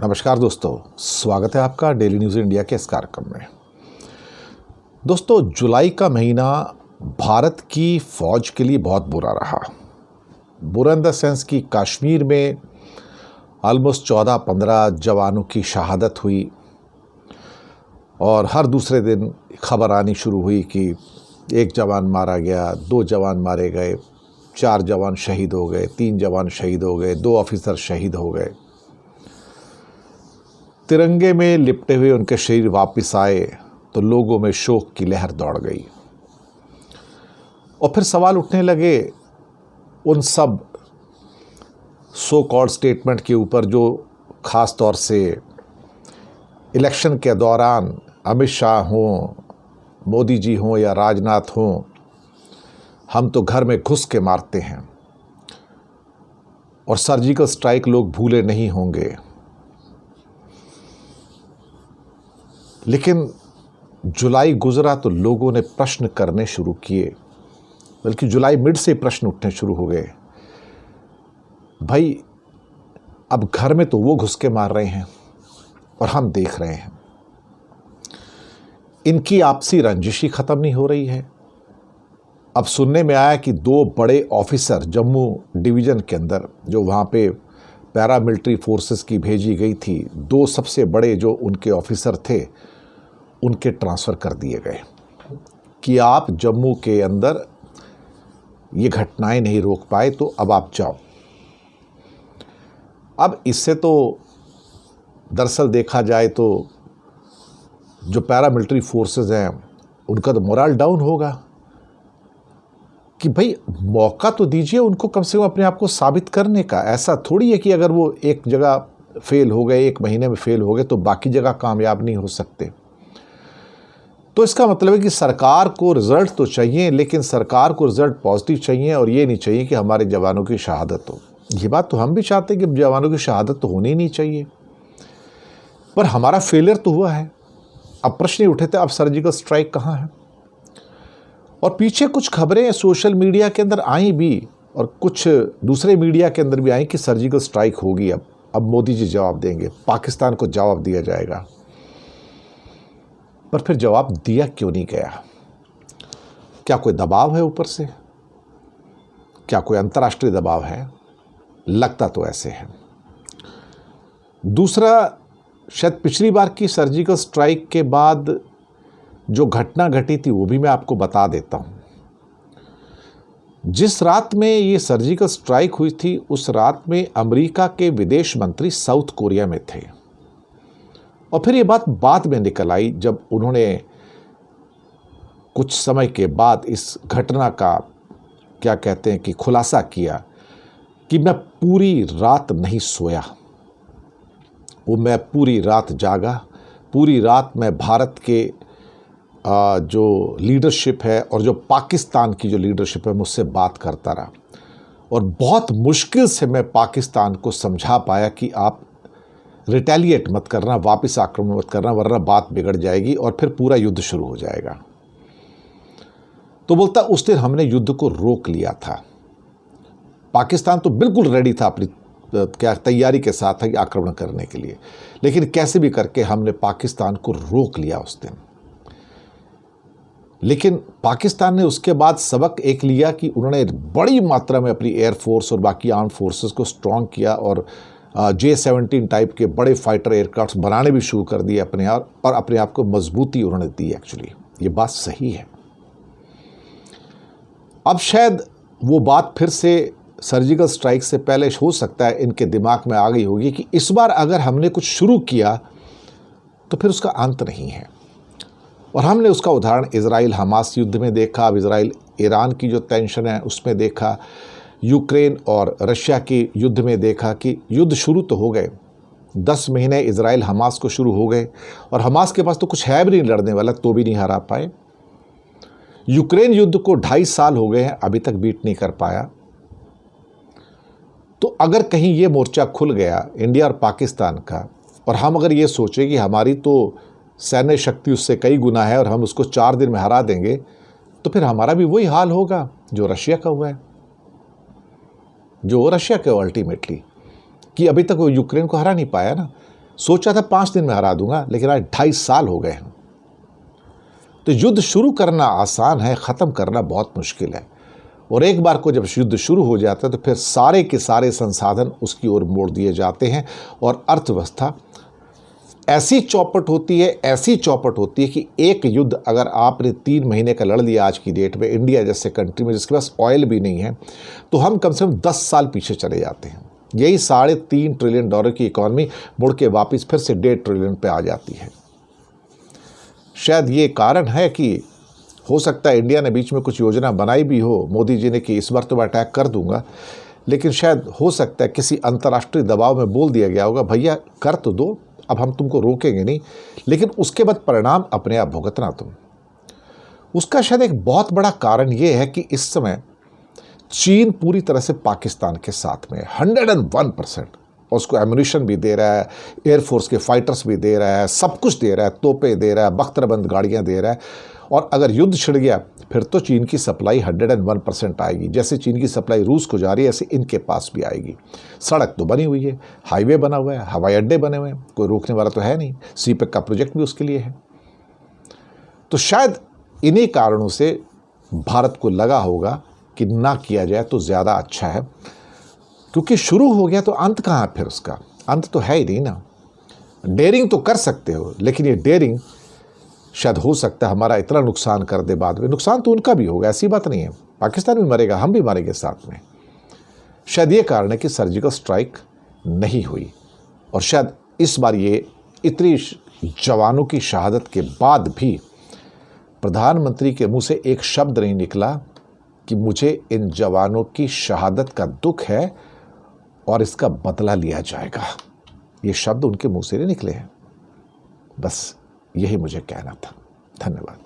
नमस्कार दोस्तों, स्वागत है आपका डेली न्यूज़ इंडिया के इस कार्यक्रम में। दोस्तों, जुलाई का महीना भारत की फ़ौज के लिए बहुत बुरा रहा। बुरा इन द सेंस कि कश्मीर में ऑलमोस्ट 14-15 जवानों की शहादत हुई और हर दूसरे दिन खबर आनी शुरू हुई कि एक जवान मारा गया, 2 जवान मारे गए, 4 जवान शहीद हो गए, 3 जवान शहीद हो गए, 2 ऑफिसर शहीद हो गए। तिरंगे में लिपटे हुए उनके शरीर वापस आए तो लोगों में शोक की लहर दौड़ गई और फिर सवाल उठने लगे उन सब सो कॉल्ड स्टेटमेंट के ऊपर जो ख़ास तौर से इलेक्शन के दौरान अमित शाह हों, मोदी जी हों या राजनाथ हों, हम तो घर में घुस के मारते हैं और सर्जिकल स्ट्राइक लोग भूले नहीं होंगे। लेकिन जुलाई गुजरा तो लोगों ने प्रश्न करने शुरू किए, बल्कि जुलाई मिड से प्रश्न उठने शुरू हो गए। भाई, अब घर में तो वो घुस के मार रहे हैं और हम देख रहे हैं। इनकी आपसी रंजिशी ख़त्म नहीं हो रही है। अब सुनने में आया कि 2 बड़े ऑफिसर जम्मू डिवीज़न के अंदर, जो वहाँ पे पैरामिलिट्री फोर्सेस की भेजी गई थी, 2 सबसे बड़े जो उनके ऑफिसर थे, उनके ट्रांसफ़र कर दिए गए कि आप जम्मू के अंदर ये घटनाएं नहीं रोक पाए तो अब आप जाओ। अब इससे तो दरअसल देखा जाए तो जो पैरामिलिट्री फोर्सेस हैं उनका तो मोरल डाउन होगा कि भाई मौका तो दीजिए उनको कम से कम अपने आप को साबित करने का। ऐसा थोड़ी है कि अगर वो एक जगह फेल हो गए, 1 महीने में फेल हो गए तो बाकी जगह कामयाब नहीं हो सकते। तो इसका मतलब है कि सरकार को रिज़ल्ट तो चाहिए, लेकिन सरकार को रिज़ल्ट पॉजिटिव चाहिए और ये नहीं चाहिए कि हमारे जवानों की शहादत हो। ये बात तो हम भी चाहते हैं कि जवानों की शहादत तो होनी नहीं चाहिए, पर हमारा फेलियर तो हुआ है। अब प्रश्न ही उठे थे, अब सर्जिकल स्ट्राइक कहाँ है? और पीछे कुछ खबरें सोशल मीडिया के अंदर आई भी और कुछ दूसरे मीडिया के अंदर भी आई कि सर्जिकल स्ट्राइक होगी। अब मोदी जी जवाब देंगे, पाकिस्तान को जवाब दिया जाएगा। पर फिर जवाब दिया क्यों नहीं गया? क्या कोई दबाव है ऊपर से? क्या कोई अंतर्राष्ट्रीय दबाव है? लगता तो ऐसे है। दूसरा, शायद पिछली बार की सर्जिकल स्ट्राइक के बाद जो घटना घटी थी वो भी मैं आपको बता देता हूं। जिस रात में ये सर्जिकल स्ट्राइक हुई थी उस रात में अमेरिका के विदेश मंत्री साउथ कोरिया में थे और फिर ये बात बाद में निकल आई जब उन्होंने कुछ समय के बाद इस घटना का क्या कहते हैं कि खुलासा किया कि मैं पूरी रात नहीं सोया, मैं पूरी रात जागा, पूरी रात मैं भारत के जो लीडरशिप है और जो पाकिस्तान की जो लीडरशिप है मुझसे बात करता रहा और बहुत मुश्किल से मैं पाकिस्तान को समझा पाया कि आप रिटेलिएट मत करना, वापस आक्रमण मत करना, वरना बात बिगड़ जाएगी और फिर पूरा युद्ध शुरू हो जाएगा। तो बोलता उस दिन हमने युद्ध को रोक लिया था। पाकिस्तान तो बिल्कुल रेडी था, अपनी क्या तैयारी के साथ है आक्रमण करने के लिए, लेकिन कैसे भी करके हमने पाकिस्तान को रोक लिया उस दिन। लेकिन पाकिस्तान ने उसके बाद सबक एक लिया कि उन्होंने बड़ी मात्रा में अपनी एयरफोर्स और बाकी आर्म फोर्सेस को स्ट्रॉन्ग किया और J-17 टाइप के बड़े फाइटर एयरक्राफ्ट बनाने भी शुरू कर दिए अपने आप, और अपने आप को मजबूती उन्होंने दी। एक्चुअली ये बात सही है। अब शायद वो बात फिर से सर्जिकल स्ट्राइक से पहले हो सकता है इनके दिमाग में आ गई होगी कि इस बार अगर हमने कुछ शुरू किया तो फिर उसका अंत नहीं है। और हमने उसका उदाहरण इजराइल हमास युद्ध में देखा, अब इजराइल ईरान की जो टेंशन है उसमें देखा, यूक्रेन और रशिया के युद्ध में देखा कि युद्ध शुरू तो हो गए, 10 महीने इजराइल हमास को शुरू हो गए और हमास के पास तो कुछ है भी नहीं लड़ने वाला, तो भी नहीं हरा पाए। यूक्रेन युद्ध को 2.5 साल हो गए हैं, अभी तक बीट नहीं कर पाया। तो अगर कहीं ये मोर्चा खुल गया इंडिया और पाकिस्तान का, और हम अगर ये सोचें कि हमारी तो सैन्य शक्ति उससे कई गुना है और हम उसको 4 दिन में हरा देंगे, तो फिर हमारा भी वही हाल होगा जो रशिया का हुआ है, जो रशिया के अल्टीमेटली, कि अभी तक वो यूक्रेन को हरा नहीं पाया ना। सोचा था 5 दिन में हरा दूंगा, लेकिन आज 2.5 साल हो गए हैं। तो युद्ध शुरू करना आसान है, ख़त्म करना बहुत मुश्किल है। और एक बार को जब युद्ध शुरू हो जाता है तो फिर सारे के सारे संसाधन उसकी ओर मोड़ दिए जाते हैं और अर्थव्यवस्था ऐसी चौपट होती है कि एक युद्ध अगर आपने 3 महीने का लड़ लिया आज की डेट में, इंडिया जैसे कंट्री में जिसके पास ऑयल भी नहीं है, तो हम कम से कम 10 साल पीछे चले जाते हैं। यही $3.5 ट्रिलियन की इकॉनमी मुड़ के वापस फिर से $1.5 ट्रिलियन पे आ जाती है। शायद ये कारण है कि हो सकता है इंडिया ने बीच में कुछ योजना बनाई भी हो मोदी जी ने कि इस बार तो मैं अटैक कर दूंगा, लेकिन शायद हो सकता है किसी अंतर्राष्ट्रीय दबाव में बोल दिया गया होगा, भैया कर तो दो, अब हम तुमको रोकेंगे नहीं, लेकिन उसके बाद परिणाम अपने आप भुगतना तुम। उसका शायद एक बहुत बड़ा कारण ये है कि इस समय चीन पूरी तरह से पाकिस्तान के साथ में 101%, और उसको एम्यूनिशन भी दे रहा है, एयरफोर्स के फाइटर्स भी दे रहा है, सब कुछ दे रहा है, तोपें दे रहा है, बख्तरबंद गाड़ियां दे रहा है। और अगर युद्ध छिड़ गया फिर तो चीन की सप्लाई 101% आएगी। जैसे चीन की सप्लाई रूस को जा रही है ऐसे इनके पास भी आएगी। सड़क तो बनी हुई है, हाईवे बना हुआ है, हवाई अड्डे बने हुए हैं, कोई रोकने वाला तो है नहीं, सीपेक का प्रोजेक्ट भी उसके लिए है। तो शायद इन्हीं कारणों से भारत को लगा होगा कि ना किया जाए तो ज़्यादा अच्छा है, क्योंकि शुरू हो गया तो अंत कहाँ है फिर उसका? अंत तो है ही नहीं ना। डेयरिंग तो कर सकते हो, लेकिन ये डेयरिंग शायद हो सकता है हमारा इतना नुकसान कर दे बाद में। नुकसान तो उनका भी होगा, ऐसी बात नहीं है, पाकिस्तान भी मरेगा, हम भी मरेंगे साथ में। शायद ये कारण है कि सर्जिकल स्ट्राइक नहीं हुई। और शायद इस बार ये इतनी जवानों की शहादत के बाद भी प्रधानमंत्री के मुंह से एक शब्द नहीं निकला कि मुझे इन जवानों की शहादत का दुख है और इसका बदला लिया जाएगा। ये शब्द उनके मुंह से नहीं निकले हैं। बस यही मुझे कहना था। धन्यवाद।